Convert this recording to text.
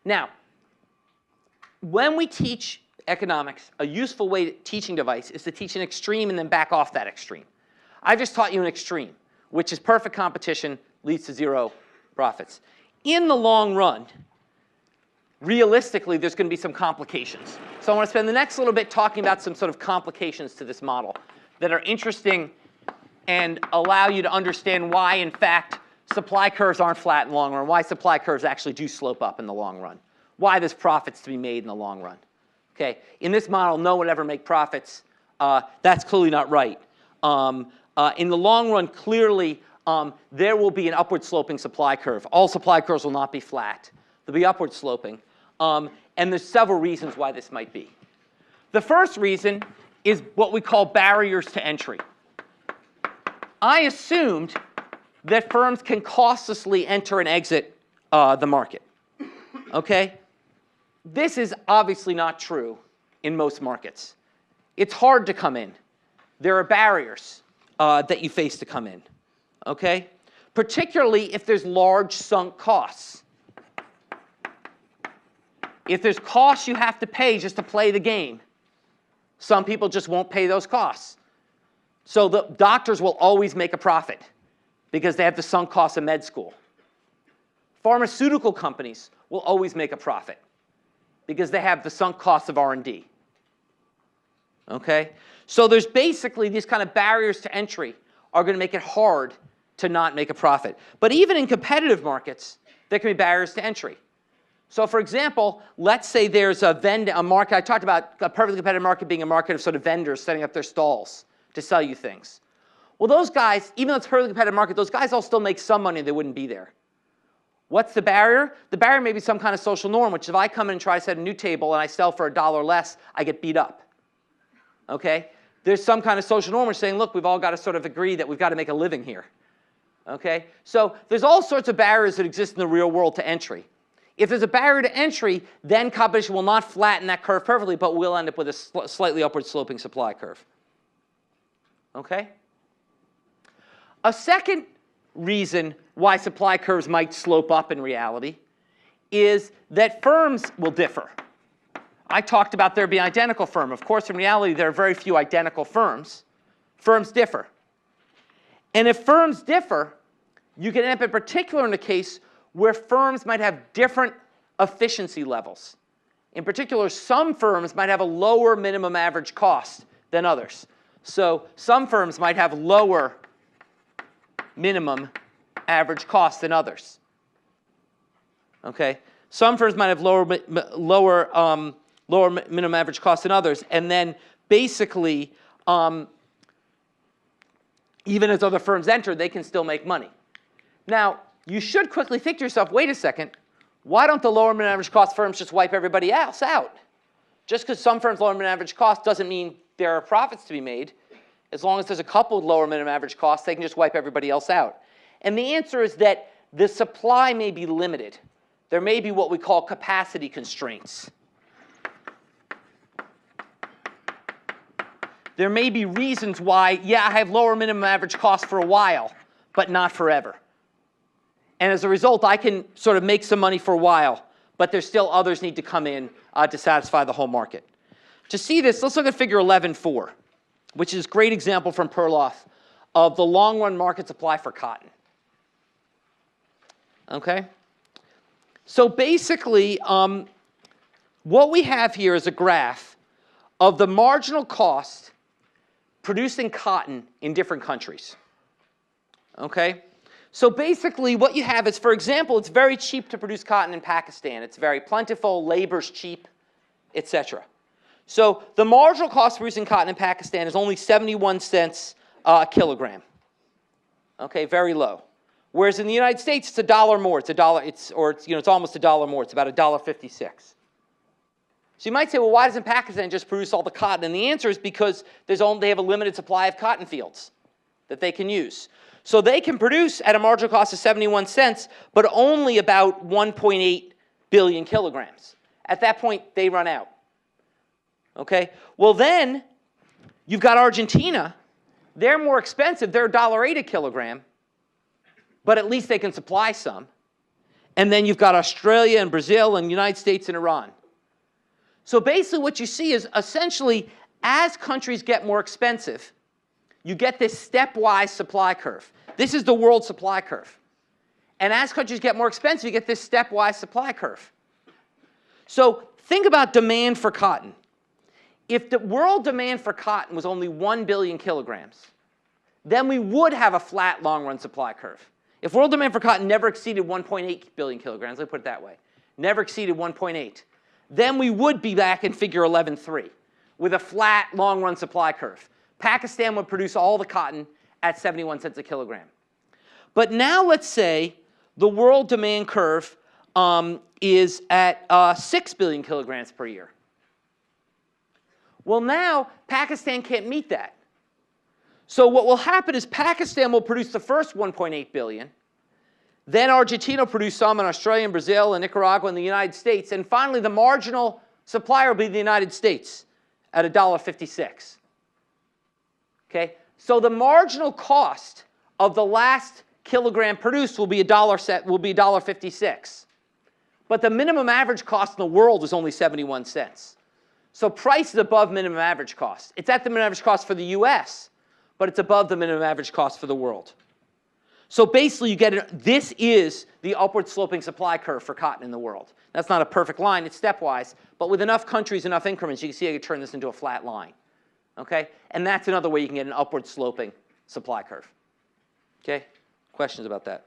Now, when we teach economics, a useful teaching device is to teach an extreme and then back off that extreme. I just taught you an extreme, which is perfect competition leads to zero profits. In the long run, realistically, there's going to be some complications. So I want to spend the next little bit talking about some sort of complications to this model that are interesting and allow you to understand why, in fact, supply curves aren't flat in the long run, why supply curves actually do slope up in the long run, why there's profits to be made in the long run. Okay? In this model, no one would ever make profits. That's clearly not right. In the long run, clearly, there will be an upward sloping supply curve. All supply curves will not be flat. They'll be upward sloping. And there's several reasons why this might be. The first reason is what we call barriers to entry. I assumed that firms can costlessly enter and exit the market. Okay? This is obviously not true in most markets. It's hard to come in. There are barriers that you face to come in. Okay? Particularly if there's large sunk costs. If there's costs you have to pay just to play the game, some people just won't pay those costs. So the doctors will always make a profit because they have the sunk costs of med school. Pharmaceutical companies will always make a profit because they have the sunk costs of R&D. Okay? So there's basically these kind of barriers to entry are going to make it hard to not make a profit. But even in competitive markets, there can be barriers to entry. So for example, let's say there's a market. I talked about a perfectly competitive market being a market of sort of vendors setting up their stalls to sell you things. Well, those guys, even though it's a perfectly competitive market, those guys all still make some money. They wouldn't be there. What's the barrier? The barrier may be some kind of social norm, which if I come in and try to set a new table and I sell for $1 less, I get beat up. Okay? There's some kind of social norm which is saying, look, we've all got to sort of agree that we've got to make a living here. Okay? So there's all sorts of barriers that exist in the real world to entry. If there's a barrier to entry, then competition will not flatten that curve perfectly, but we'll end up with a slightly upward sloping supply curve. Okay? A second reason why supply curves might slope up in reality is that firms will differ. I talked about there being identical firm. Of course, in reality, there are very few identical firms. Firms differ. And if firms differ, you can end up in particular in a case where firms might have different efficiency levels. In particular, some firms might have a lower minimum average cost than others. So some firms might have lower minimum average cost than others. Okay? Some firms might have lower minimum average cost than others, and then basically, even as other firms enter, they can still make money. Now, you should quickly think to yourself, wait a second, why don't the lower minimum average cost firms just wipe everybody else out? Just because some firms lower minimum average cost doesn't mean there are profits to be made. As long as there's a couple of lower minimum average costs, they can just wipe everybody else out. And the answer is that the supply may be limited. There may be what we call capacity constraints. There may be reasons why, yeah, I have lower minimum average cost for a while, but not forever. And as a result, I can sort of make some money for a while, but there's still others need to come in to satisfy the whole market. To see this, let's look at figure 11.4, which is a great example from Perloff of the long-run market supply for cotton. Okay? So basically, what we have here is a graph of the marginal cost producing cotton in different countries. Okay? So basically what you have is, for example, it's very cheap to produce cotton in Pakistan. It's very plentiful, labor's cheap, etc. So the marginal cost of producing cotton in Pakistan is only 71 cents a kilogram. Okay, very low. Whereas in the United States, it's $1 more. It's almost $1 more. It's about $1.56. So you might say, well, why doesn't Pakistan just produce all the cotton? And the answer is because they have a limited supply of cotton fields that they can use. So they can produce at a marginal cost of 71 cents, but only about 1.8 billion kilograms. At that point, they run out. Okay? Well, then you've got Argentina. They're more expensive. They're $1.08 a kilogram, but at least they can supply some. and then you've got Australia and Brazil and United States and Iran. So basically what you see is essentially as countries get more expensive, you get this stepwise supply curve. This is the world supply curve. And as countries get more expensive, you get this stepwise supply curve. So think about demand for cotton. If the world demand for cotton was only 1 billion kilograms, then we would have a flat long-run supply curve. If world demand for cotton never exceeded 1.8 billion kilograms, let me put it that way, never exceeded 1.8, then we would be back in figure 11.3 with a flat long-run supply curve. Pakistan would produce all the cotton at 71 cents a kilogram. But now let's say the world demand curve is at 6 billion kilograms per year. Well, now Pakistan can't meet that. So what will happen is Pakistan will produce the first 1.8 billion. Then Argentina will produce some, and Australia and Brazil and Nicaragua and the United States. And finally, the marginal supplier will be the United States at $1.56. Okay? So the marginal cost of the last kilogram produced will be $1.56. But the minimum average cost in the world is only 71 cents. So price is above minimum average cost. It's at the minimum average cost for the US, but it's above the minimum average cost for the world. So basically, you get this is the upward sloping supply curve for cotton in the world. That's not a perfect line, it's stepwise, but with enough countries, enough increments, you can see I can turn this into a flat line. Okay? And that's another way you can get an upward sloping supply curve. Okay? Questions about that?